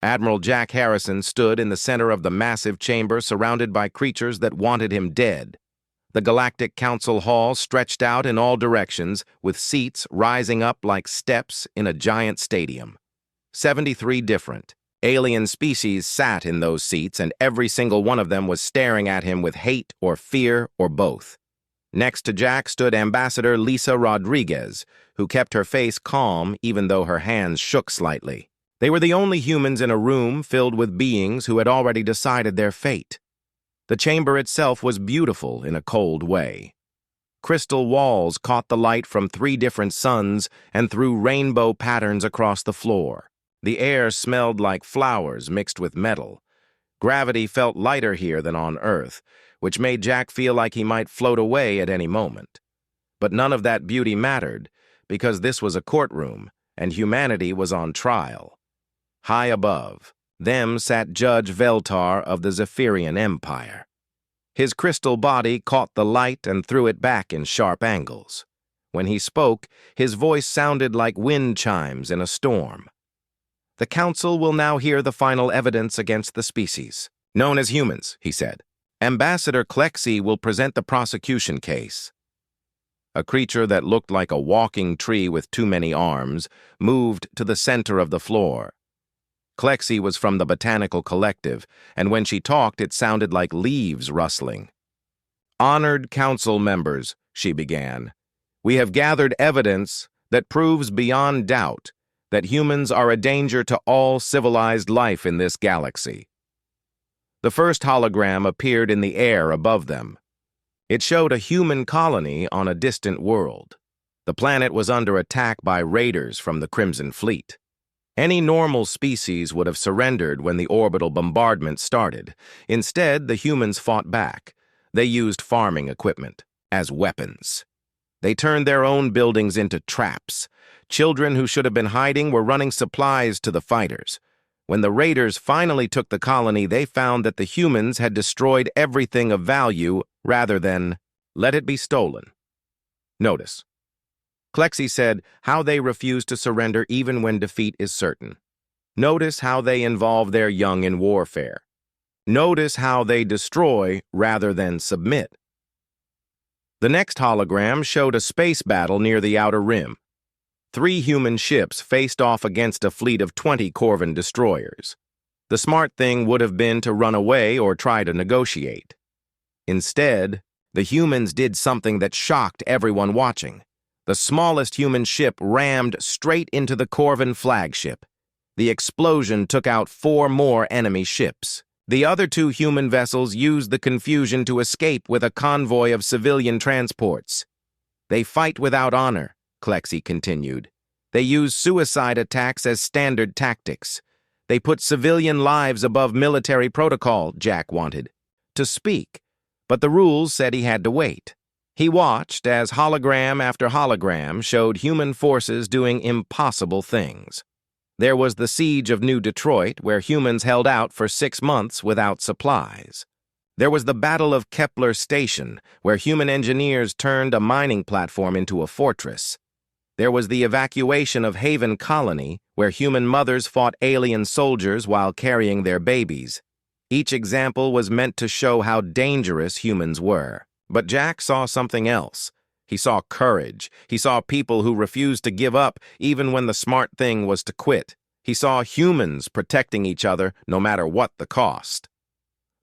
Admiral Jack Harrison stood in the center of the massive chamber surrounded by creatures that wanted him dead. The Galactic Council Hall stretched out in all directions, with seats rising up like steps in a giant stadium. 73 different alien species sat in those seats, and every single one of them was staring at him with hate or fear or both. Next to Jack stood Ambassador Lisa Rodriguez, who kept her face calm even though her hands shook slightly. They were the only humans in a room filled with beings who had already decided their fate. The chamber itself was beautiful in a cold way. Crystal walls caught the light from 3 different suns and threw rainbow patterns across the floor. The air smelled like flowers mixed with metal. Gravity felt lighter here than on Earth, which made Jack feel like he might float away at any moment. But none of that beauty mattered, because this was a courtroom, and humanity was on trial. High above them sat Judge Veltar of the Zephyrian Empire. His crystal body caught the light and threw it back in sharp angles. When he spoke, his voice sounded like wind chimes in a storm. The council will now hear the final evidence against the species, known as humans, he said. Ambassador Clexy will present the prosecution case. A creature that looked like a walking tree with too many arms moved to the center of the floor. Clexy was from the Botanical Collective, and when she talked, it sounded like leaves rustling. "Honored council members," she began, "we have gathered evidence that proves beyond doubt that humans are a danger to all civilized life in this galaxy." The first hologram appeared in the air above them. It showed a human colony on a distant world. The planet was under attack by raiders from the Crimson Fleet. Any normal species would have surrendered when the orbital bombardment started. Instead, the humans fought back. They used farming equipment as weapons. They turned their own buildings into traps. Children who should have been hiding were running supplies to the fighters. When the raiders finally took the colony, they found that the humans had destroyed everything of value rather than let it be stolen. Notice. Clexy said how they refuse to surrender even when defeat is certain. Notice how they involve their young in warfare. Notice how they destroy rather than submit. The next hologram showed a space battle near the outer rim. 3 human ships faced off against a fleet of 20 Corvan destroyers. The smart thing would have been to run away or try to negotiate. Instead, the humans did something that shocked everyone watching. The smallest human ship rammed straight into the Corvan flagship. The explosion took out 4 more enemy ships. The other 2 human vessels used the confusion to escape with a convoy of civilian transports. "They fight without honor," Clexy continued. "They use suicide attacks as standard tactics. They put civilian lives above military protocol," Jack wanted to speak, but the rules said he had to wait. He watched as hologram after hologram showed human forces doing impossible things. There was the siege of New Detroit, where humans held out for 6 months without supplies. There was the Battle of Kepler Station, where human engineers turned a mining platform into a fortress. There was the evacuation of Haven Colony, where human mothers fought alien soldiers while carrying their babies. Each example was meant to show how dangerous humans were. But Jack saw something else. He saw courage. He saw people who refused to give up even when the smart thing was to quit. He saw humans protecting each other no matter what the cost.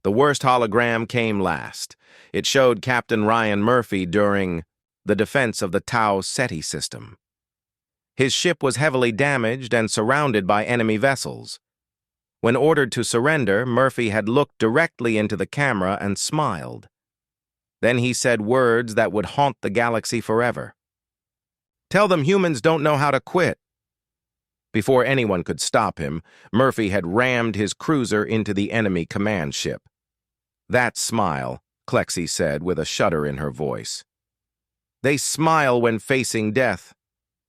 The worst hologram came last. It showed Captain Ryan Murphy during the defense of the Tau Ceti system. His ship was heavily damaged and surrounded by enemy vessels. When ordered to surrender, Murphy had looked directly into the camera and smiled. Then he said words that would haunt the galaxy forever. "Tell them humans don't know how to quit." Before anyone could stop him, Murphy had rammed his cruiser into the enemy command ship. "That smile," Clexy said with a shudder in her voice. "They smile when facing death.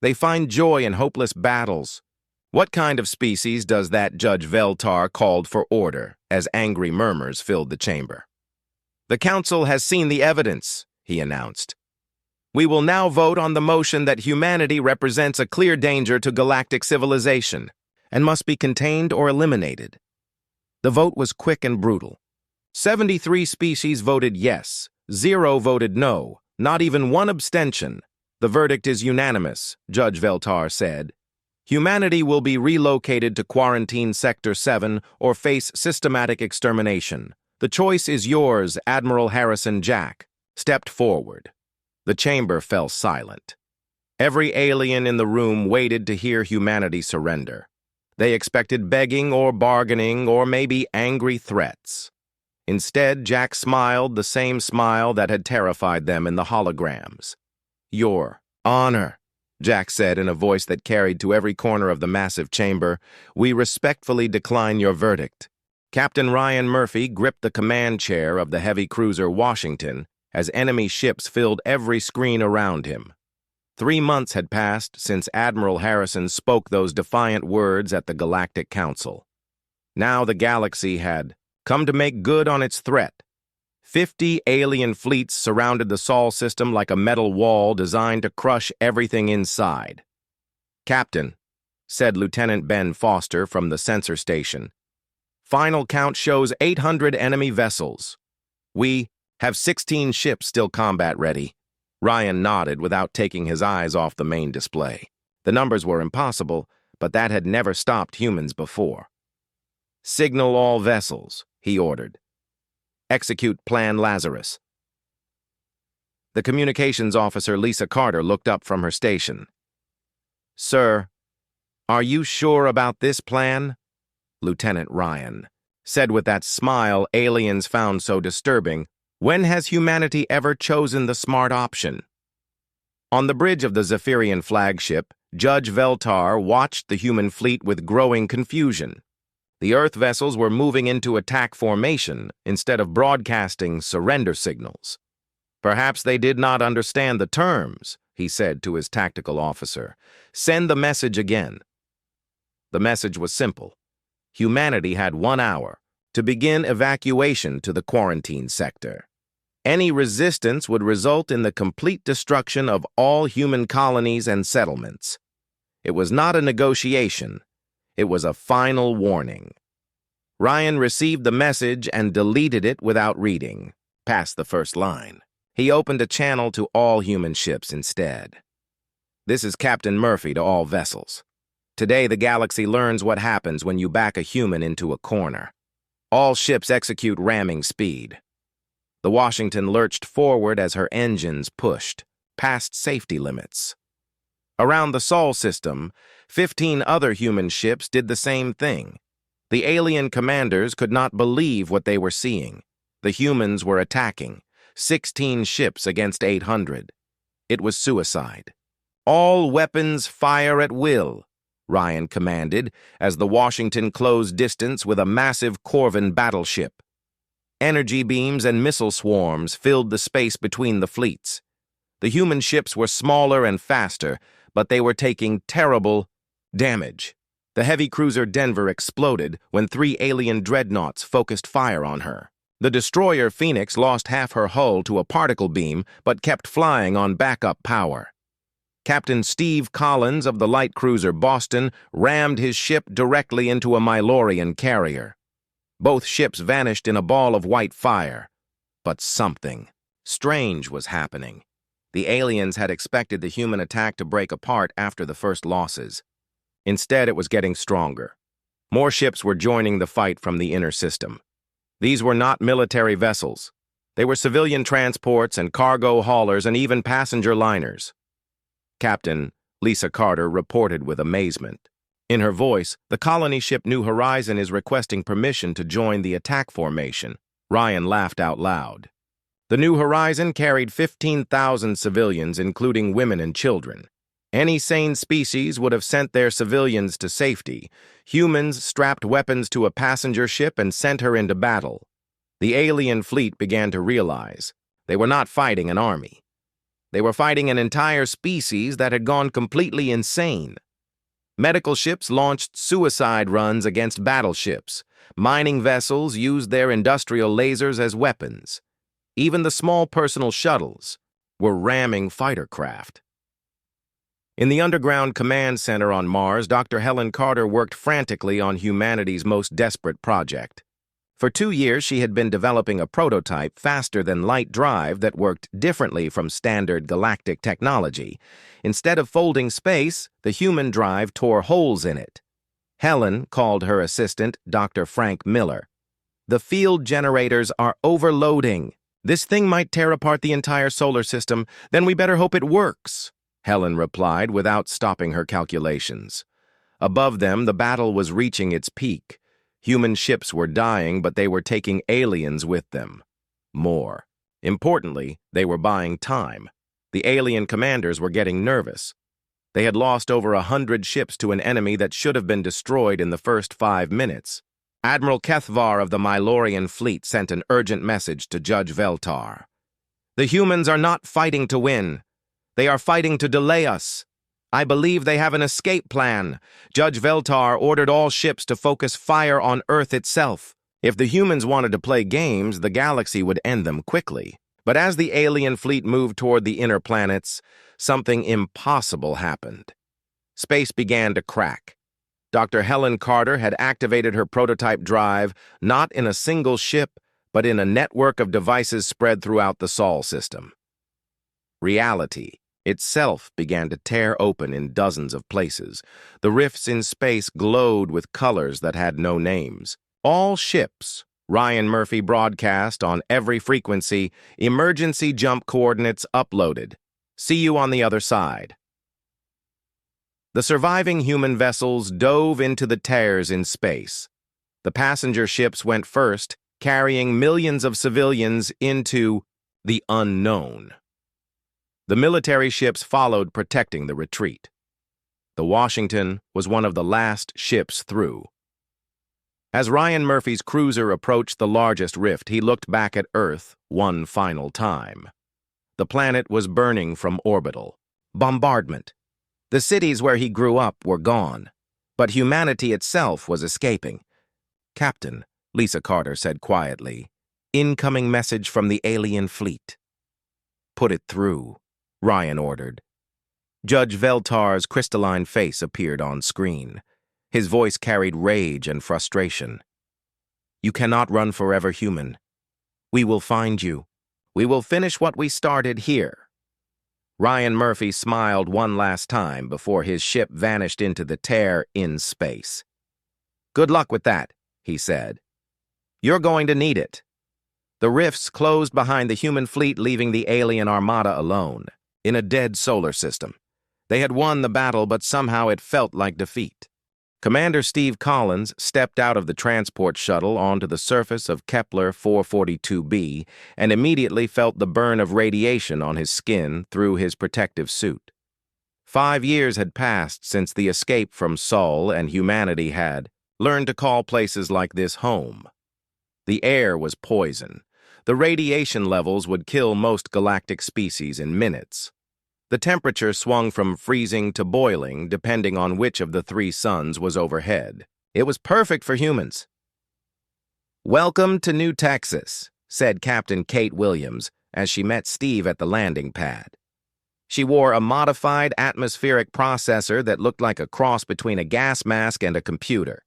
They find joy in hopeless battles. What kind of species does that?" Judge Veltar called for order as angry murmurs filled the chamber. "The council has seen the evidence," he announced. "We will now vote on the motion that humanity represents a clear danger to galactic civilization." and must be contained or eliminated. The vote was quick and brutal. 73 species voted yes, 0 voted no, not even one abstention. The verdict is unanimous, Judge Veltar said. Humanity will be relocated to Quarantine Sector 7 or face systematic extermination. The choice is yours, Admiral Harrison Jack stepped forward. The chamber fell silent. Every alien in the room waited to hear humanity surrender. They expected begging or bargaining or maybe angry threats. Instead, Jack smiled the same smile that had terrified them in the holograms. Your Honor, Jack said in a voice that carried to every corner of the massive chamber, we respectfully decline your verdict. Captain Ryan Murphy gripped the command chair of the heavy cruiser Washington as enemy ships filled every screen around him. 3 months had passed since Admiral Harrison spoke those defiant words at the Galactic Council. Now the galaxy had come to make good on its threat. 50 alien fleets surrounded the Sol system like a metal wall designed to crush everything inside. Captain, said Lieutenant Ben Foster from the sensor station, final count shows 800 enemy vessels. We have 16 ships still combat ready. Ryan nodded without taking his eyes off the main display. The numbers were impossible, but that had never stopped humans before. Signal all vessels, he ordered. Execute Plan Lazarus. The communications officer Lisa Carter looked up from her station. Sir, are you sure about this plan? Lieutenant Ryan said with that smile aliens found so disturbing. When has humanity ever chosen the smart option? On the bridge of the Zephyrian flagship, Judge Veltar watched the human fleet with growing confusion. The Earth vessels were moving into attack formation instead of broadcasting surrender signals. Perhaps they did not understand the terms, he said to his tactical officer. Send the message again. The message was simple. Humanity had 1 hour to begin evacuation to the quarantine sector. Any resistance would result in the complete destruction of all human colonies and settlements. It was not a negotiation. It was a final warning. Ryan received the message and deleted it without reading, past the first line. He opened a channel to all human ships instead. This is Captain Murphy to all vessels. Today, the galaxy learns what happens when you back a human into a corner. All ships execute ramming speed. The Washington lurched forward as her engines pushed, past safety limits. Around the Sol system, 15 other human ships did the same thing. The alien commanders could not believe what they were seeing. The humans were attacking, 16 ships against 800. It was suicide. All weapons fire at will, Ryan commanded as the Washington closed distance with a massive Corvin battleship. Energy beams and missile swarms filled the space between the fleets. The human ships were smaller and faster, but they were taking terrible damage. The heavy cruiser Denver exploded when 3 alien dreadnoughts focused fire on her. The destroyer Phoenix lost half her hull to a particle beam, but kept flying on backup power. Captain Steve Collins of the light cruiser Boston rammed his ship directly into a Mylorian carrier. Both ships vanished in a ball of white fire. But something strange was happening. The aliens had expected the human attack to break apart after the first losses. Instead, it was getting stronger. More ships were joining the fight from the inner system. These were not military vessels. They were civilian transports and cargo haulers and even passenger liners. Captain Lisa Carter reported with amazement. In her voice, the colony ship New Horizon is requesting permission to join the attack formation. Ryan laughed out loud. The New Horizon carried 15,000 civilians, including women and children. Any sane species would have sent their civilians to safety. Humans strapped weapons to a passenger ship and sent her into battle. The alien fleet began to realize they were not fighting an army. They were fighting an entire species that had gone completely insane. Medical ships launched suicide runs against battleships. Mining vessels used their industrial lasers as weapons. Even the small personal shuttles were ramming fighter craft. In the underground command center on Mars, Dr. Helen Carter worked frantically on humanity's most desperate project. For 2 years, she had been developing a prototype faster-than-light drive that worked differently from standard galactic technology. Instead of folding space, the human drive tore holes in it. Helen called her assistant, Dr. Frank Miller. "The field generators are overloading. This thing might tear apart the entire solar system, then we better hope it works," Helen replied without stopping her calculations. Above them, the battle was reaching its peak. Human ships were dying, but they were taking aliens with them. More. Importantly, they were buying time. The alien commanders were getting nervous. They had lost over 100 ships to an enemy that should have been destroyed in the first 5 minutes. Admiral Kethvar of the Mylorian fleet sent an urgent message to Judge Veltar. "The humans are not fighting to win. They are fighting to delay us. I believe they have an escape plan. Judge Veltar ordered all ships to focus fire on Earth itself. If the humans wanted to play games, the galaxy would end them quickly. But as the alien fleet moved toward the inner planets, something impossible happened. Space began to crack. Dr. Helen Carter had activated her prototype drive not in a single ship, but in a network of devices spread throughout the Sol system. Reality itself began to tear open in dozens of places. The rifts in space glowed with colors that had no names. All ships, Ryan Murphy broadcast on every frequency, emergency jump coordinates uploaded. See you on the other side. The surviving human vessels dove into the tears in space. The passenger ships went first, carrying millions of civilians into the unknown. The military ships followed, protecting the retreat. The Washington was one of the last ships through. As Ryan Murphy's cruiser approached the largest rift, he looked back at Earth one final time. The planet was burning from orbital bombardment. The cities where he grew up were gone, but humanity itself was escaping. "Captain," Lisa Carter said quietly, "incoming message from the alien fleet." "Put it through," Ryan ordered. Judge Veltar's crystalline face appeared on screen. His voice carried rage and frustration. "You cannot run forever, human. We will find you. We will finish what we started here." Ryan Murphy smiled one last time before his ship vanished into the tear in space. "Good luck with that," he said. "You're going to need it." The rifts closed behind the human fleet, leaving the alien armada alone, in a dead solar system. They had won the battle, but somehow it felt like defeat. Commander Steve Collins stepped out of the transport shuttle onto the surface of Kepler 442b and immediately felt the burn of radiation on his skin through his protective suit. 5 years had passed since the escape from Sol, and humanity had learned to call places like this home. The air was poison. The radiation levels would kill most galactic species in minutes. The temperature swung from freezing to boiling, depending on which of the 3 suns was overhead. It was perfect for humans. "Welcome to New Texas," said Captain Kate Williams as she met Steve at the landing pad. She wore a modified atmospheric processor that looked like a cross between a gas mask and a computer.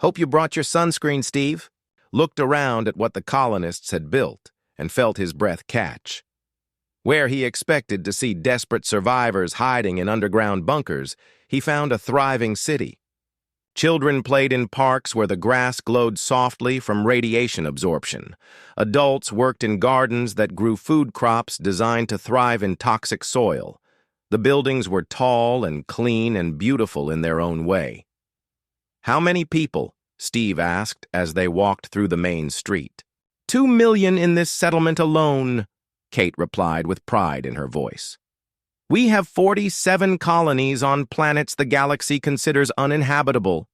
"Hope you brought your sunscreen, Steve," looked around at what the colonists had built and felt his breath catch. Where he expected to see desperate survivors hiding in underground bunkers, he found a thriving city. Children played in parks where the grass glowed softly from radiation absorption. Adults worked in gardens that grew food crops designed to thrive in toxic soil. The buildings were tall and clean and beautiful in their own way. "How many people?" Steve asked as they walked through the main street. 2 million in this settlement alone," Kate replied with pride in her voice. "We have 47 colonies on planets the galaxy considers uninhabitable.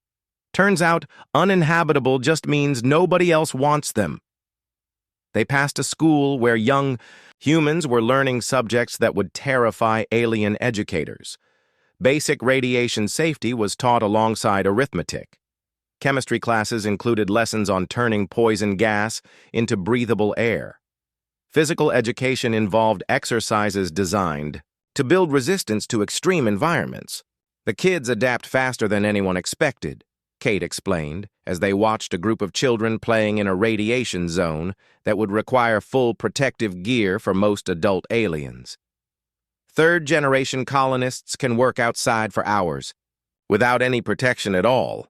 Turns out, uninhabitable just means nobody else wants them." They passed a school where young humans were learning subjects that would terrify alien educators. Basic radiation safety was taught alongside arithmetic. Chemistry classes included lessons on turning poison gas into breathable air. Physical education involved exercises designed to build resistance to extreme environments. The kids adapt faster than anyone expected, Kate explained, as they watched a group of children playing in a radiation zone that would require full protective gear for most adult aliens. Third-generation colonists can work outside for hours, without any protection at all.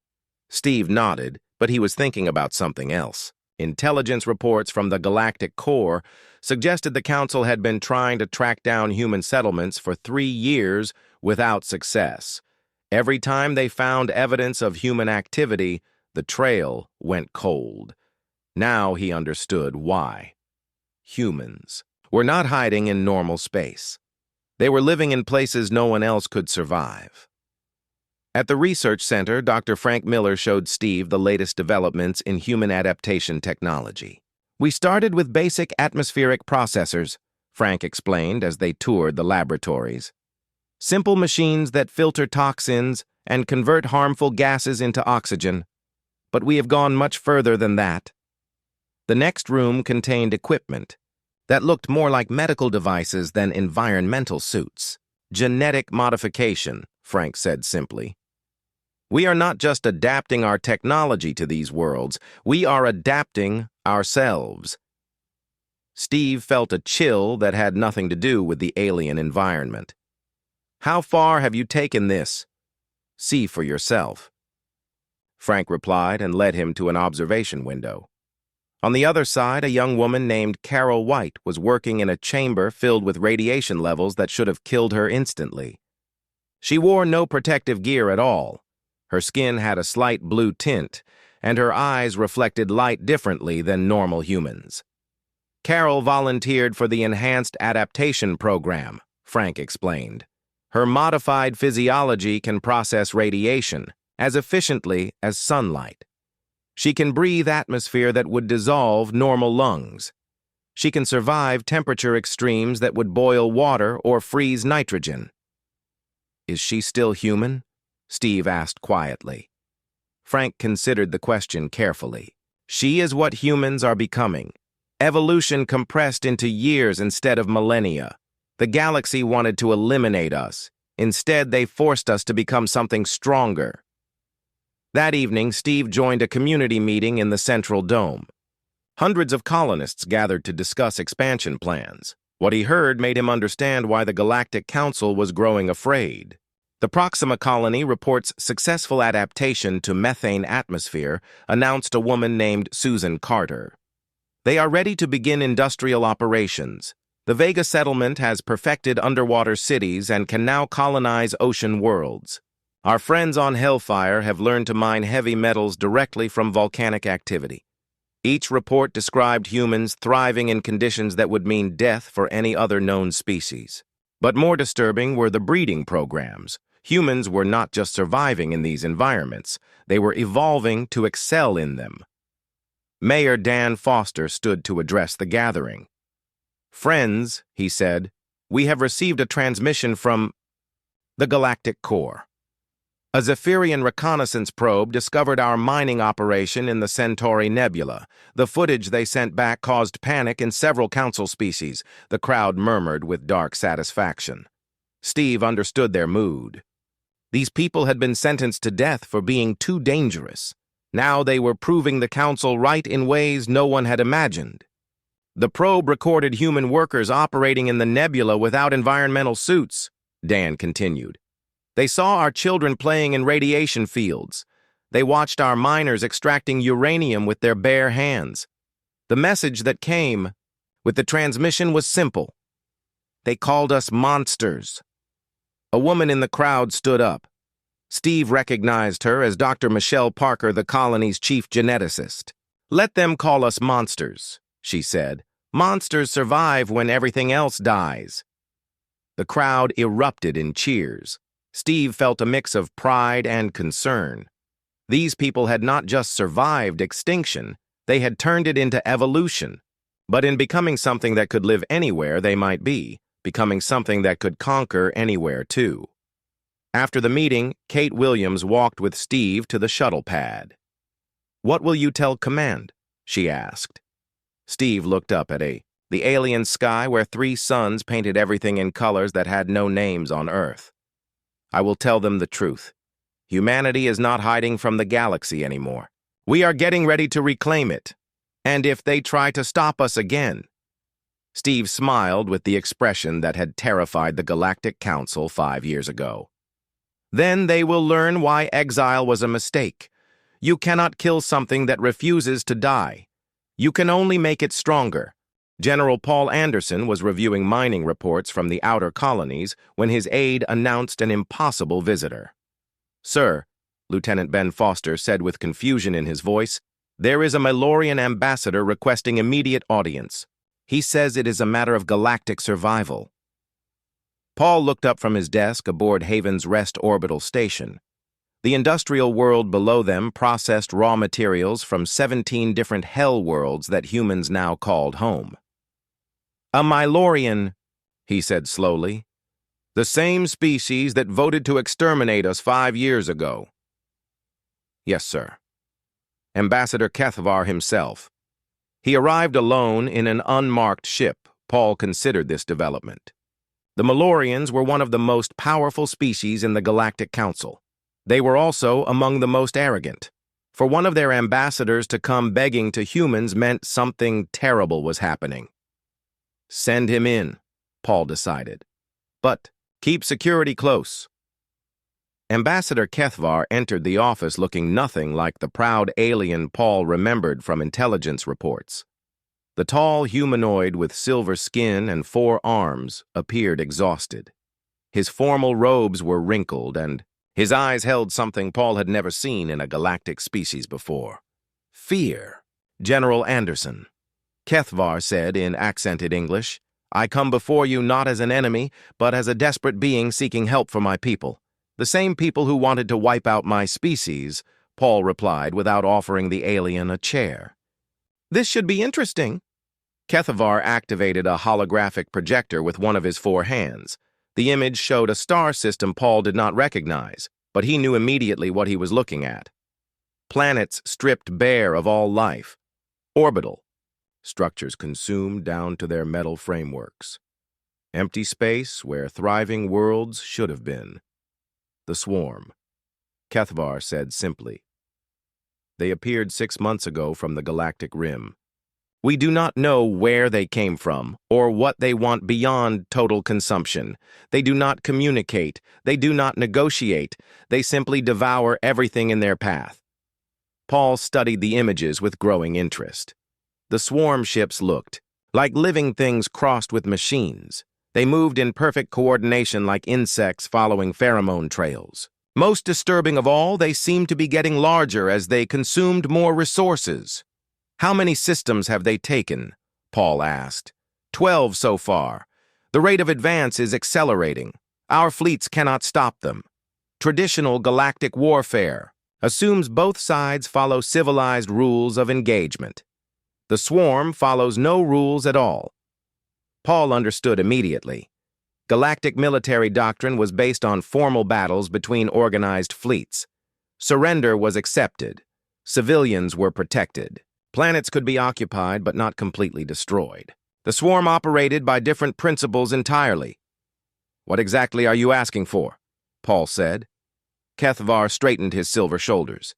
Steve nodded, but he was thinking about something else. Intelligence reports from the Galactic Core suggested the Council had been trying to track down human settlements for 3 years without success. Every time they found evidence of human activity, the trail went cold. Now he understood why. Humans were not hiding in normal space. They were living in places no one else could survive. At the research center, Dr. Frank Miller showed Steve the latest developments in human adaptation technology. "We started with basic atmospheric processors," Frank explained as they toured the laboratories. "Simple machines that filter toxins and convert harmful gases into oxygen. But we have gone much further than that." The next room contained equipment that looked more like medical devices than environmental suits. "Genetic modification," Frank said simply. "We are not just adapting our technology to these worlds, we are adapting ourselves." Steve felt a chill that had nothing to do with the alien environment. "How far have you taken this?" "See for yourself." Frank replied and led him to an observation window. On the other side, a young woman named Carol White was working in a chamber filled with radiation levels that should have killed her instantly. She wore no protective gear at all. Her skin had a slight blue tint, and her eyes reflected light differently than normal humans. Carol volunteered for the Enhanced Adaptation Program, Frank explained. Her modified physiology can process radiation as efficiently as sunlight. She can breathe atmosphere that would dissolve normal lungs. She can survive temperature extremes that would boil water or freeze nitrogen. "Is she still human?" Steve asked quietly. Frank considered the question carefully. "She is what humans are becoming. Evolution compressed into years instead of millennia. The galaxy wanted to eliminate us. Instead, they forced us to become something stronger." That evening, Steve joined a community meeting in the Central Dome. Hundreds of colonists gathered to discuss expansion plans. What he heard made him understand why the Galactic Council was growing afraid. The Proxima colony reports successful adaptation to methane atmosphere, announced a woman named Susan Carter. They are ready to begin industrial operations. The Vega settlement has perfected underwater cities and can now colonize ocean worlds. Our friends on Hellfire have learned to mine heavy metals directly from volcanic activity. Each report described humans thriving in conditions that would mean death for any other known species. But more disturbing were the breeding programs. Humans were not just surviving in these environments, they were evolving to excel in them. Mayor Dan Foster stood to address the gathering. "Friends," he said, "we have received a transmission from the Galactic Core. A Zephyrian reconnaissance probe discovered our mining operation in the Centauri Nebula. The footage they sent back caused panic in several council species," the crowd murmured with dark satisfaction. Steve understood their mood. These people had been sentenced to death for being too dangerous. Now they were proving the council right in ways no one had imagined. "The probe recorded human workers operating in the nebula without environmental suits," Dan continued. "They saw our children playing in radiation fields. They watched our miners extracting uranium with their bare hands. The message that came with the transmission was simple. They called us monsters." A woman in the crowd stood up. Steve recognized her as Dr. Michelle Parker, the colony's chief geneticist. "Let them call us monsters," she said. "Monsters survive when everything else dies." The crowd erupted in cheers. Steve felt a mix of pride and concern. These people had not just survived extinction, they had turned it into evolution. But in becoming something that could live anywhere they might be, becoming something that could conquer anywhere too. After the meeting, Kate Williams walked with Steve to the shuttle pad. "What will you tell Command?" she asked. Steve looked up at a The alien sky where 3 suns painted everything in colors that had no names on Earth. I will tell them the truth. Humanity is not hiding from the galaxy anymore. We are getting ready to reclaim it. And if they try to stop us again... Steve smiled with the expression that had terrified the Galactic Council 5 years ago. Then they will learn why exile was a mistake. You cannot kill something that refuses to die. You can only make it stronger. General Paul Anderson was reviewing mining reports from the outer colonies when his aide announced an impossible visitor. "Sir," Lieutenant Ben Foster said with confusion in his voice, "there is a Malorian ambassador requesting immediate audience. He says it is a matter of galactic survival." Paul looked up from his desk aboard Haven's Rest orbital station. The industrial world below them processed raw materials from 17 different hell worlds that humans now called home. "A Mylorian," he said slowly. "The same species that voted to exterminate us 5 years ago." "Yes, sir." Ambassador Kethvar himself. He arrived alone in an unmarked ship. Paul considered this development. The Mylorians were one of the most powerful species in the Galactic Council. They were also among the most arrogant. For one of their ambassadors to come begging to humans meant something terrible was happening. "Send him in," Paul decided. "But keep security close." Ambassador Kethvar entered the office looking nothing like the proud alien Paul remembered from intelligence reports. The tall humanoid with silver skin and 4 arms appeared exhausted. His formal robes were wrinkled, and his eyes held something Paul had never seen in a galactic species before. "Fear." "General Anderson," Kethvar said in accented English, "I come before you not as an enemy, but as a desperate being seeking help for my people. The same people who wanted to wipe out my species," Paul replied without offering the alien a chair. "This should be interesting." Kethvar activated a holographic projector with one of his 4 hands. The image showed a star system Paul did not recognize, but he knew immediately what he was looking at. Planets stripped bare of all life. Orbital. Structures consumed down to their metal frameworks. Empty space where thriving worlds should have been. The swarm. Kethvar said simply. They appeared 6 months ago from the galactic rim. We do not know where they came from or what they want beyond total consumption. They do not communicate. They do not negotiate. They simply devour everything in their path. Paul studied the images with growing interest. The swarm ships looked like living things crossed with machines. They moved in perfect coordination like insects following pheromone trails. Most disturbing of all, they seemed to be getting larger as they consumed more resources. "How many systems have they taken?" Paul asked. 12 so far. The rate of advance is accelerating. Our fleets cannot stop them. Traditional galactic warfare assumes both sides follow civilized rules of engagement. The swarm follows no rules at all. Paul understood immediately. Galactic military doctrine was based on formal battles between organized fleets. Surrender was accepted. Civilians were protected. Planets could be occupied but not completely destroyed. The swarm operated by different principles entirely. "What exactly are you asking for?" Paul said. Kethvar straightened his silver shoulders.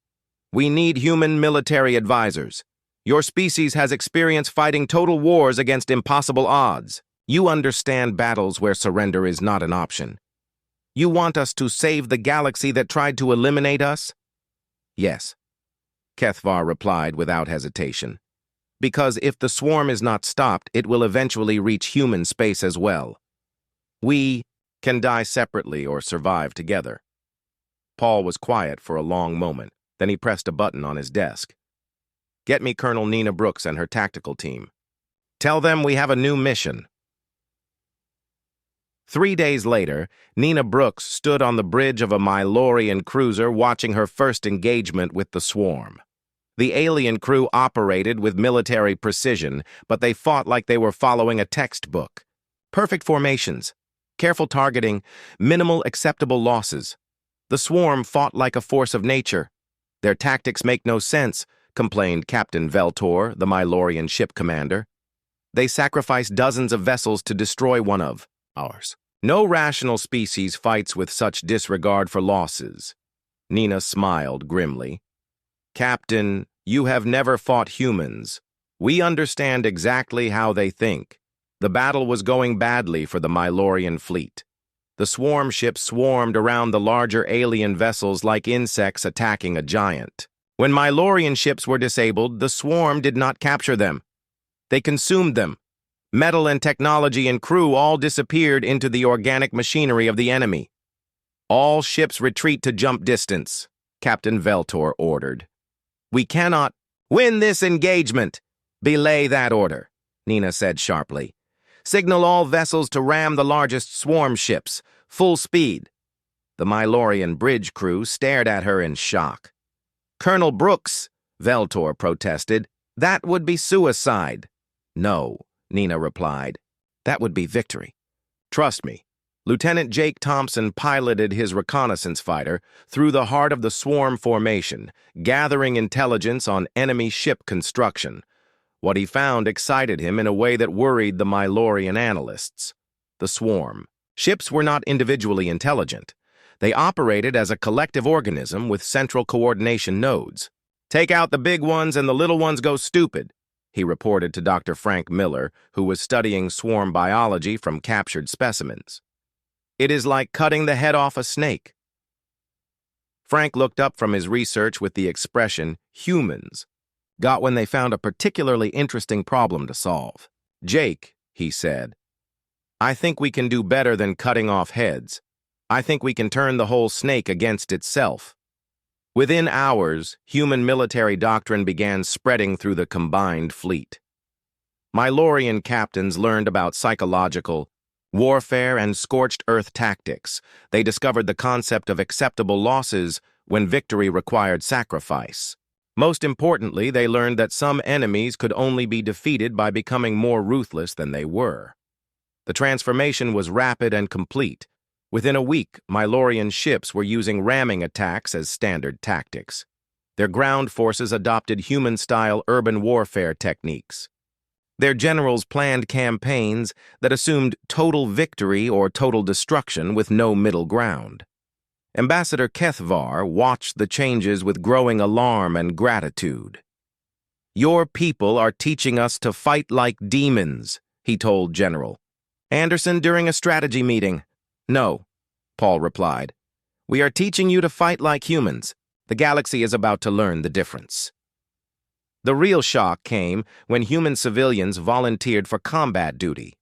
"We need human military advisors. Your species has experience fighting total wars against impossible odds. You understand battles where surrender is not an option. You want us to save the galaxy that tried to eliminate us?" "Yes," Kethvar replied without hesitation. "Because if the swarm is not stopped, it will eventually reach human space as well. We can die separately or survive together." Paul was quiet for a long moment. Then he pressed a button on his desk. "Get me Colonel Nina Brooks and her tactical team. Tell them we have a new mission." 3 days later, Nina Brooks stood on the bridge of a Mylorian cruiser watching her first engagement with the swarm. The alien crew operated with military precision, but they fought like they were following a textbook. Perfect formations, careful targeting, minimal acceptable losses. The swarm fought like a force of nature. "Their tactics make no sense," complained Captain Veltor, the Mylorian ship commander. They sacrifice dozens of vessels to destroy one of ours. No rational species fights with such disregard for losses. Nina smiled grimly. Captain, you have never fought humans. We understand exactly how they think. The battle was going badly for the Mylorian fleet. The swarm ships swarmed around the larger alien vessels like insects attacking a giant. When Mylorian ships were disabled, the swarm did not capture them. They consumed them. Metal and technology and crew all disappeared into the organic machinery of the enemy. All ships retreat to jump distance, Captain Veltor ordered. We cannot win this engagement. Belay that order, Nina said sharply. Signal all vessels to ram the largest swarm ships, full speed. The Mylorian bridge crew stared at her in shock. Colonel Brooks, Veltor protested, that would be suicide. No, Nina replied. That would be victory. Trust me. Lieutenant Jake Thompson piloted his reconnaissance fighter through the heart of the swarm formation, gathering intelligence on enemy ship construction. What he found excited him in a way that worried the Mylorian analysts. The swarm. Ships were not individually intelligent. They operated as a collective organism with central coordination nodes. Take out the big ones and the little ones go stupid, he reported to Dr. Frank Miller, who was studying swarm biology from captured specimens. It is like cutting the head off a snake. Frank looked up from his research with the expression, humans, got when they found a particularly interesting problem to solve. Jake, he said, I think we can do better than cutting off heads. I think we can turn the whole snake against itself. Within hours, human military doctrine began spreading through the combined fleet. Mylorian captains learned about psychological warfare and scorched earth tactics. They discovered the concept of acceptable losses when victory required sacrifice. Most importantly, they learned that some enemies could only be defeated by becoming more ruthless than they were. The transformation was rapid and complete. Within a week, Mylorian ships were using ramming attacks as standard tactics. Their ground forces adopted human-style urban warfare techniques. Their generals planned campaigns that assumed total victory or total destruction with no middle ground. Ambassador Kethvar watched the changes with growing alarm and gratitude. Your people are teaching us to fight like demons, he told General Anderson during a strategy meeting. No, Paul replied. We are teaching you to fight like humans. The galaxy is about to learn the difference. The real shock came when human civilians volunteered for combat duty.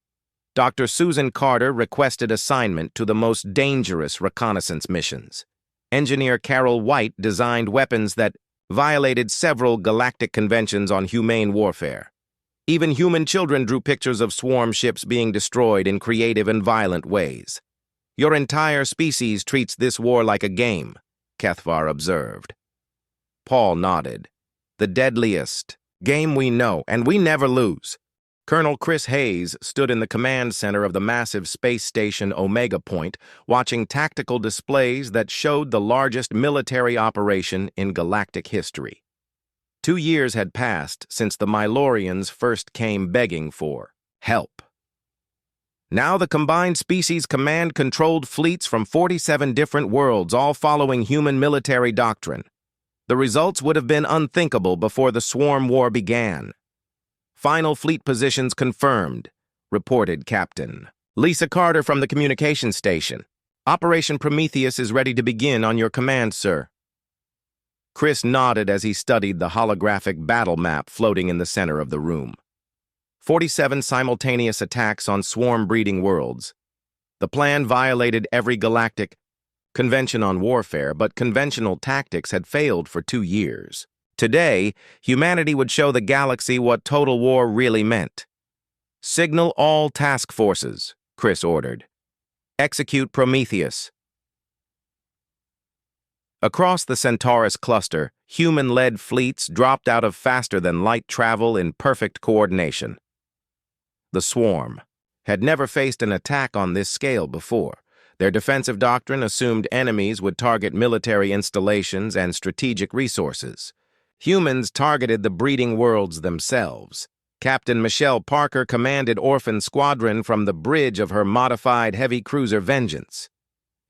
Dr. Susan Carter requested assignment to the most dangerous reconnaissance missions. Engineer Carol White designed weapons that violated several galactic conventions on humane warfare. Even human children drew pictures of swarm ships being destroyed in creative and violent ways. Your entire species treats this war like a game, Kethvar observed. Paul nodded. The deadliest game we know, and we never lose. Colonel Chris Hayes stood in the command center of the massive space station Omega Point, watching tactical displays that showed the largest military operation in galactic history. 2 years had passed since the Mylorians first came begging for help. Now the combined species command controlled fleets from 47 different worlds, all following human military doctrine. The results would have been unthinkable before the swarm war began. Final fleet positions confirmed, reported Captain Lisa Carter from the communications station. Operation Prometheus is ready to begin on your command, sir. Chris nodded as he studied the holographic battle map floating in the center of the room. 47 simultaneous attacks on swarm-breeding worlds. The plan violated every galactic convention on warfare, but conventional tactics had failed for 2 years. Today, humanity would show the galaxy what total war really meant. Signal all task forces, Chris ordered. Execute Prometheus. Across the Centaurus cluster, human-led fleets dropped out of faster-than-light travel in perfect coordination. The swarm had never faced an attack on this scale before. Their defensive doctrine assumed enemies would target military installations and strategic resources. Humans targeted the breeding worlds themselves. Captain Michelle Parker commanded Orphan Squadron from the bridge of her modified heavy cruiser Vengeance.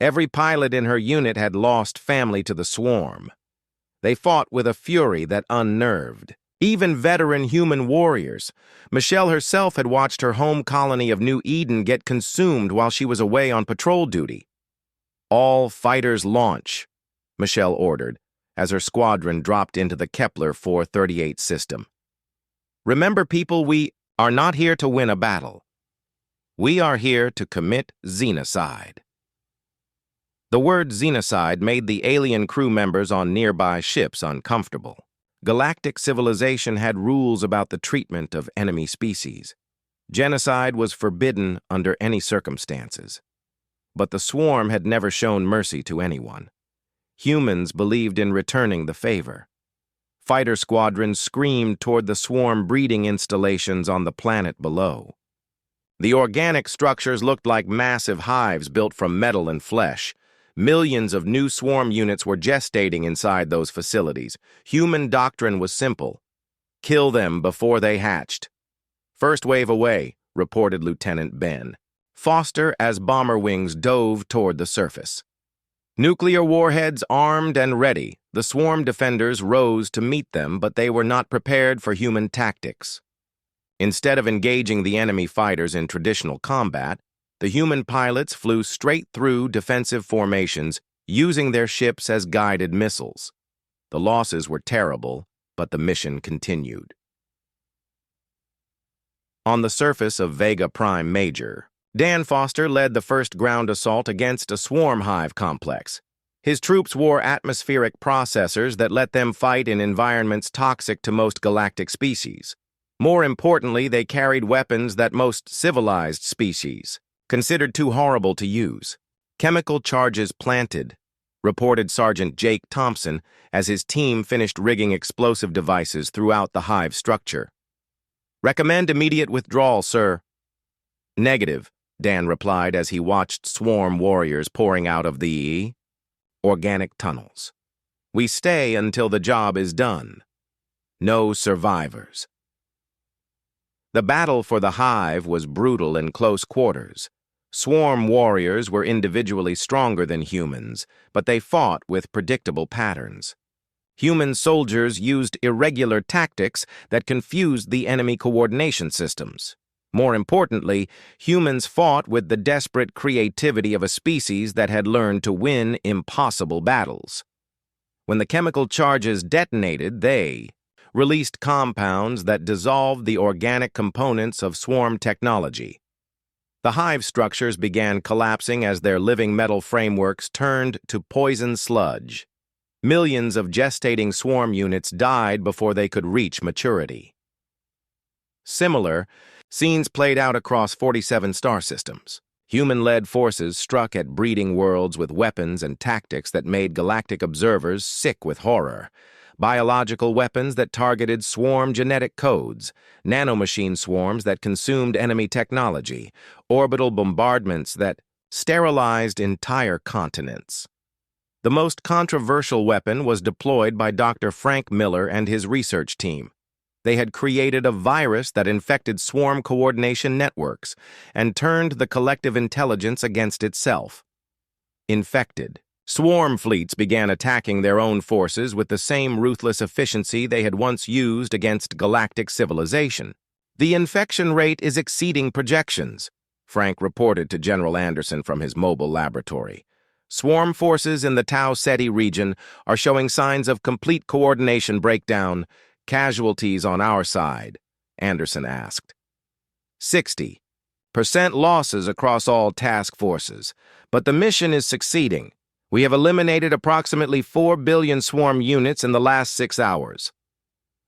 Every pilot in her unit had lost family to the swarm. They fought with a fury that unnerved. Even veteran human warriors. Michelle herself had watched her home colony of New Eden get consumed while she was away on patrol duty. "All fighters launch," Michelle ordered, as her squadron dropped into the Kepler 438 system. "Remember, people, we are not here to win a battle. We are here to commit xenocide." The word xenocide made the alien crew members on nearby ships uncomfortable. Galactic civilization had rules about the treatment of enemy species. Genocide was forbidden under any circumstances. But the swarm had never shown mercy to anyone. Humans believed in returning the favor. Fighter squadrons screamed toward the swarm breeding installations on the planet below. The organic structures looked like massive hives built from metal and flesh. Millions of new swarm units were gestating inside those facilities. Human doctrine was simple: kill them before they hatched. "First wave away," reported Lieutenant Ben Foster as bomber wings dove toward the surface. Nuclear warheads armed and ready, the swarm defenders rose to meet them, but they were not prepared for human tactics. Instead of engaging the enemy fighters in traditional combat, the human pilots flew straight through defensive formations, using their ships as guided missiles. The losses were terrible, but the mission continued. On the surface of Vega Prime Major, Dan Foster led the first ground assault against a swarm hive complex. His troops wore atmospheric processors that let them fight in environments toxic to most galactic species. More importantly, they carried weapons that most civilized species considered too horrible to use. "Chemical charges planted," reported Sergeant Jake Thompson as his team finished rigging explosive devices throughout the hive structure. "Recommend immediate withdrawal, sir." "Negative," Dan replied as he watched swarm warriors pouring out of the organic tunnels. "We stay until the job is done. No survivors." The battle for the hive was brutal in close quarters. Swarm warriors were individually stronger than humans, but they fought with predictable patterns. Human soldiers used irregular tactics that confused the enemy coordination systems. More importantly, humans fought with the desperate creativity of a species that had learned to win impossible battles. When the chemical charges detonated, they released compounds that dissolved the organic components of swarm technology. The hive structures began collapsing as their living metal frameworks turned to poison sludge. Millions of gestating swarm units died before they could reach maturity. Similar scenes played out across 47 star systems. Human-led forces struck at breeding worlds with weapons and tactics that made galactic observers sick with horror. Biological weapons that targeted swarm genetic codes, nanomachine swarms that consumed enemy technology, orbital bombardments that sterilized entire continents. The most controversial weapon was deployed by Dr. Frank Miller and his research team. They had created a virus that infected swarm coordination networks and turned the collective intelligence against itself. Infected, swarm fleets began attacking their own forces with the same ruthless efficiency they had once used against galactic civilization. "The infection rate is exceeding projections," Frank reported to General Anderson from his mobile laboratory. "Swarm forces in the Tau Ceti region are showing signs of complete coordination breakdown. Casualties on our side?" Anderson asked. 60% losses across all task forces, but the mission is succeeding. We have eliminated approximately 4 billion swarm units in the last 6 hours.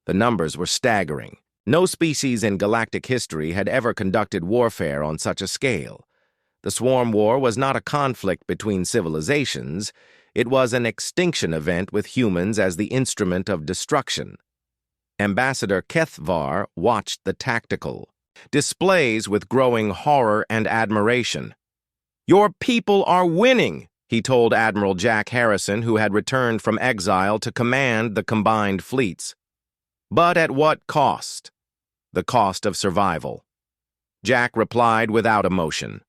The numbers were staggering. No species in galactic history had ever conducted warfare on such a scale. The Swarm War was not a conflict between civilizations. It was an extinction event with humans as the instrument of destruction. Ambassador Kethvar watched the tactical displays with growing horror and admiration. "Your people are winning," he told Admiral Jack Harrison, who had returned from exile to command the combined fleets. "But at what cost?" the cost of survival. Jack replied without emotion.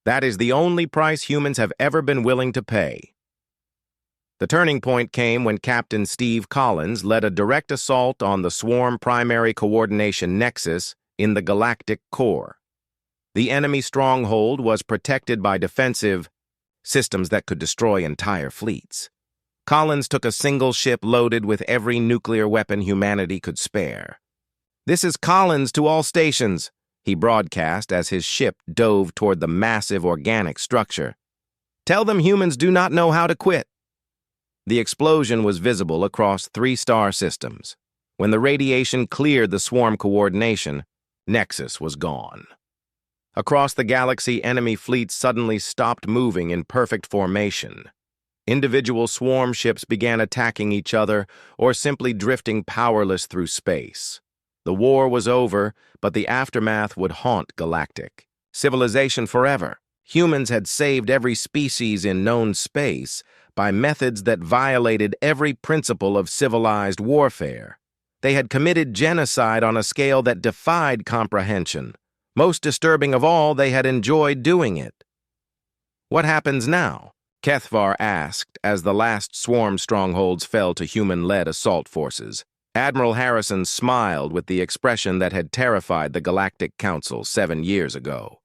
That is the only price humans have ever been willing to pay. The turning point came when Captain Steve Collins led a direct assault on the Swarm Primary Coordination Nexus in the Galactic Core. The enemy stronghold was protected by defensive systems that could destroy entire fleets. Collins took a single ship loaded with every nuclear weapon humanity could spare. "This is Collins to all stations," he broadcast as his ship dove toward the massive organic structure. "Tell them humans do not know how to quit." The explosion was visible across 3 star systems. When the radiation cleared the swarm coordination, Nexus was gone. Across the galaxy, enemy fleets suddenly stopped moving in perfect formation. Individual swarm ships began attacking each other or simply drifting powerless through space. The war was over, but the aftermath would haunt Galactic civilization forever. Humans had saved every species in known space by methods that violated every principle of civilized warfare. They had committed genocide on a scale that defied comprehension. Most disturbing of all, they had enjoyed doing it. "What happens now?" Kethvar asked as the last swarm strongholds fell to human-led assault forces. Admiral Harrison smiled with the expression that had terrified the Galactic Council 7 years ago.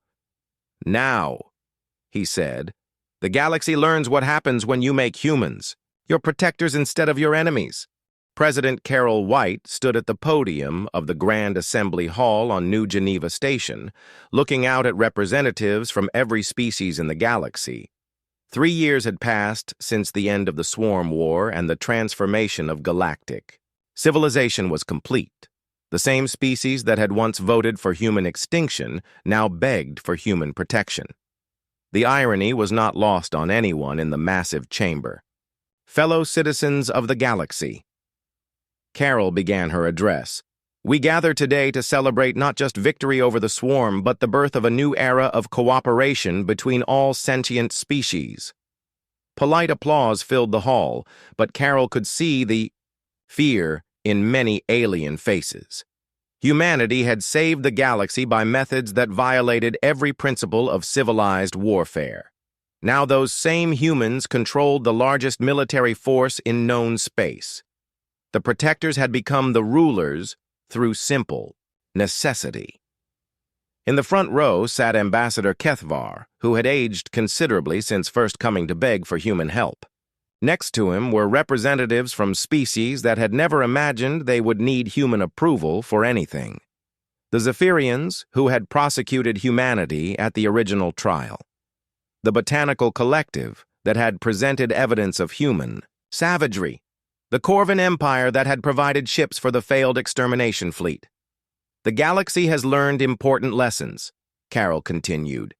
"Now," he said, "the galaxy learns what happens when you make humans your protectors instead of your enemies." President Carol White stood at the podium of the Grand Assembly Hall on New Geneva Station, looking out at representatives from every species in the galaxy. 3 years had passed since the end of the Swarm War and the transformation of Galactic. Civilization was complete. The same species that had once voted for human extinction now begged for human protection. The irony was not lost on anyone in the massive chamber. "Fellow citizens of the galaxy," Carol began her address, "we gather today to celebrate not just victory over the swarm, but the birth of a new era of cooperation between all sentient species." Polite applause filled the hall, but Carol could see the fear in many alien faces. Humanity had saved the galaxy by methods that violated every principle of civilized warfare. Now those same humans controlled the largest military force in known space. The protectors had become the rulers through simple necessity. In the front row sat Ambassador Kethvar, who had aged considerably since first coming to beg for human help. Next to him were representatives from species that had never imagined they would need human approval for anything. The Zephyrians, who had prosecuted humanity at the original trial. The Botanical Collective, that had presented evidence of human savagery. The Corvin Empire that had provided ships for the failed extermination fleet. "The galaxy has learned important lessons," Carol continued.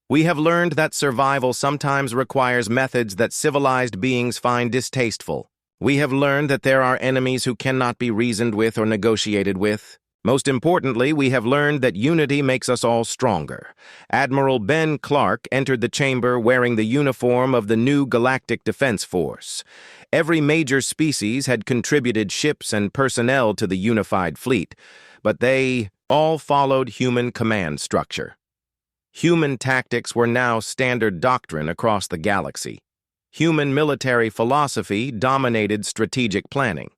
"We have learned that survival sometimes requires methods that civilized beings find distasteful. We have learned that there are enemies who cannot be reasoned with or negotiated with. Most importantly, we have learned that unity makes us all stronger." Admiral Ben Clark entered the chamber wearing the uniform of the new Galactic Defense Force. Every major species had contributed ships and personnel to the unified fleet, but they all followed human command structure. Human tactics were now standard doctrine across the galaxy. Human military philosophy dominated strategic planning.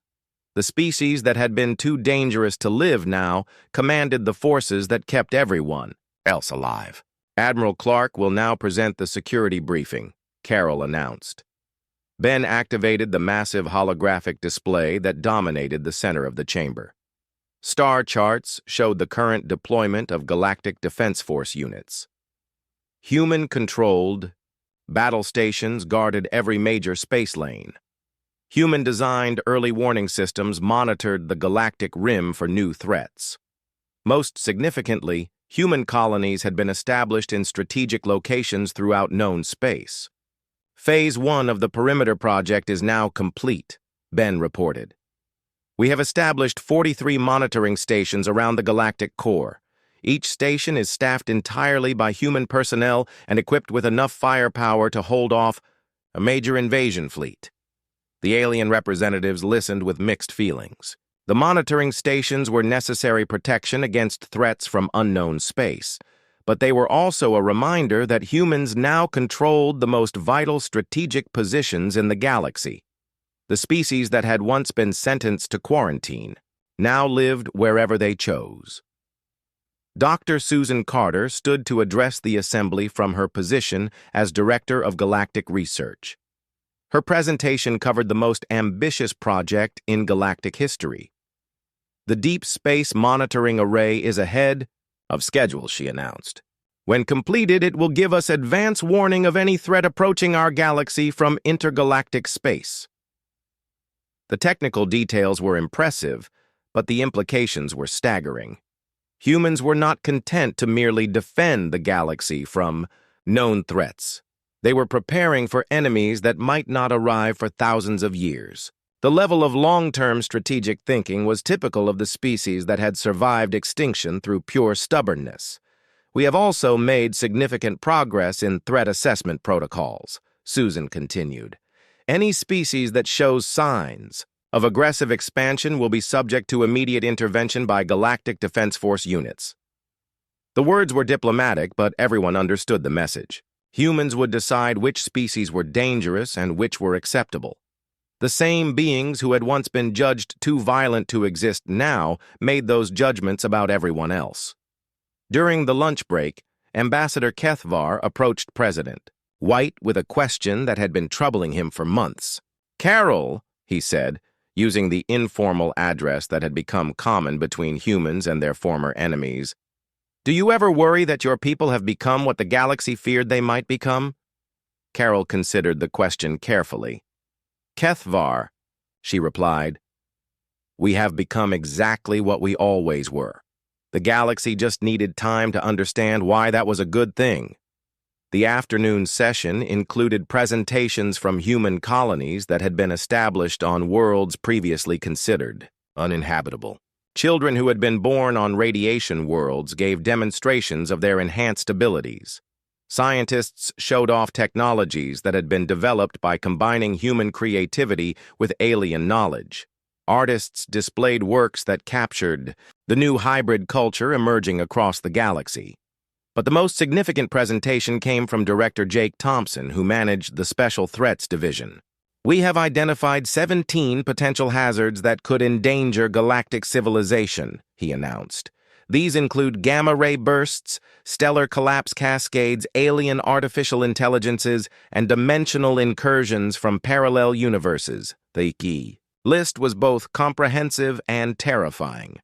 The species that had been too dangerous to live now commanded the forces that kept everyone else alive. "Admiral Clark will now present the security briefing," Carol announced. Ben activated the massive holographic display that dominated the center of the chamber. Star charts showed the current deployment of Galactic Defense Force units. Human-controlled battle stations guarded every major space lane. Human-designed early warning systems monitored the galactic rim for new threats. Most significantly, human colonies had been established in strategic locations throughout known space. "Phase 1 of the Perimeter Project is now complete," Ben reported. "We have established 43 monitoring stations around the galactic core. Each station is staffed entirely by human personnel and equipped with enough firepower to hold off a major invasion fleet." The alien representatives listened with mixed feelings. The monitoring stations were necessary protection against threats from unknown space, but they were also a reminder that humans now controlled the most vital strategic positions in the galaxy. The species that had once been sentenced to quarantine now lived wherever they chose. Dr. Susan Carter stood to address the assembly from her position as Director of Galactic Research. Her presentation covered the most ambitious project in galactic history. The Deep Space Monitoring Array is ahead of schedule, she announced. When completed, it will give us advance warning of any threat approaching our galaxy from intergalactic space. The technical details were impressive, but the implications were staggering. Humans were not content to merely defend the galaxy from known threats. They were preparing for enemies that might not arrive for thousands of years. The level of long-term strategic thinking was typical of the species that had survived extinction through pure stubbornness. We have also made significant progress in threat assessment protocols, Susan continued. Any species that shows signs of aggressive expansion will be subject to immediate intervention by Galactic Defense Force units. The words were diplomatic, but everyone understood the message. Humans would decide which species were dangerous and which were acceptable. The same beings who had once been judged too violent to exist now made those judgments about everyone else. During the lunch break, Ambassador Kethvar approached President White with a question that had been troubling him for months. "Carol," he said, using the informal address that had become common between humans and their former enemies, "do you ever worry that your people have become what the galaxy feared they might become?" Carol considered the question carefully. "Kethvar," she replied, "we have become exactly what we always were. The galaxy just needed time to understand why that was a good thing." The afternoon session included presentations from human colonies that had been established on worlds previously considered uninhabitable. Children who had been born on radiation worlds gave demonstrations of their enhanced abilities. Scientists showed off technologies that had been developed by combining human creativity with alien knowledge. Artists displayed works that captured the new hybrid culture emerging across the galaxy. But the most significant presentation came from Director Jake Thompson, who managed the Special Threats Division. "We have identified 17 potential hazards that could endanger galactic civilization," he announced. "These include gamma-ray bursts, stellar collapse cascades, alien artificial intelligences, and dimensional incursions from parallel universes." The list was both comprehensive and terrifying.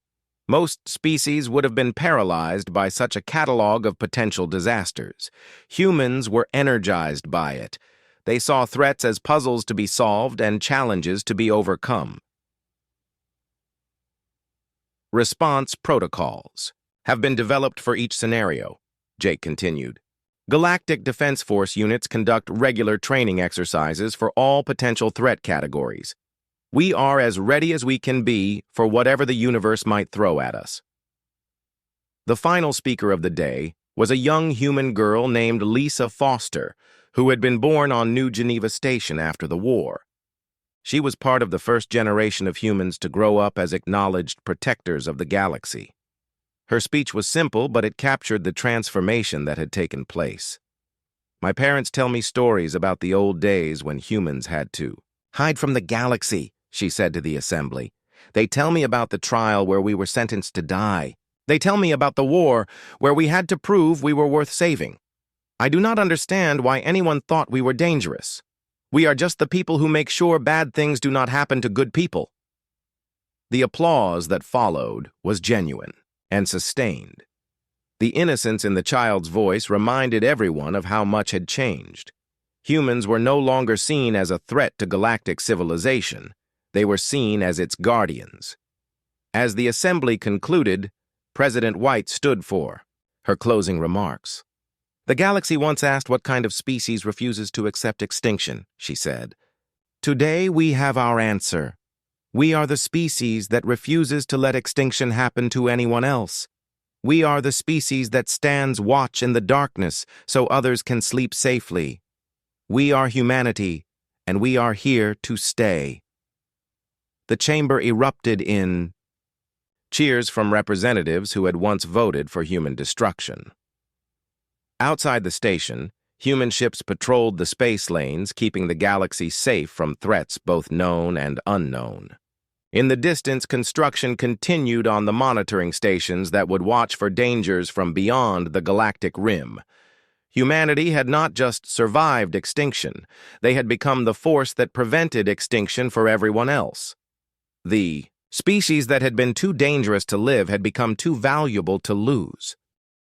Most species would have been paralyzed by such a catalog of potential disasters. Humans were energized by it. They saw threats as puzzles to be solved and challenges to be overcome. Response protocols have been developed for each scenario, Jake continued. Galactic Defense Force units conduct regular training exercises for all potential threat categories. We are as ready as we can be for whatever the universe might throw at us. The final speaker of the day was a young human girl named Lisa Foster, who had been born on New Geneva Station after the war. She was part of the first generation of humans to grow up as acknowledged protectors of the galaxy. Her speech was simple, but it captured the transformation that had taken place. "My parents tell me stories about the old days when humans had to hide from the galaxy," she said to the assembly. "They tell me about the trial where we were sentenced to die. They tell me about the war where we had to prove we were worth saving. I do not understand why anyone thought we were dangerous. We are just the people who make sure bad things do not happen to good people." The applause that followed was genuine and sustained. The innocence in the child's voice reminded everyone of how much had changed. Humans were no longer seen as a threat to galactic civilization. They were seen as its guardians. As the assembly concluded, President White stood for her closing remarks. "The galaxy once asked what kind of species refuses to accept extinction," she said. "Today we have our answer. We are the species that refuses to let extinction happen to anyone else. We are the species that stands watch in the darkness so others can sleep safely. We are humanity, and we are here to stay." the chamber erupted in cheers from representatives who had once voted for human destruction. Outside the station, human ships patrolled the space lanes, keeping the galaxy safe from threats both known and unknown. In the distance, construction continued on the monitoring stations that would watch for dangers from beyond the galactic rim. Humanity had not just survived extinction, they had become the force that prevented extinction for everyone else. The species that had been too dangerous to live had become too valuable to lose.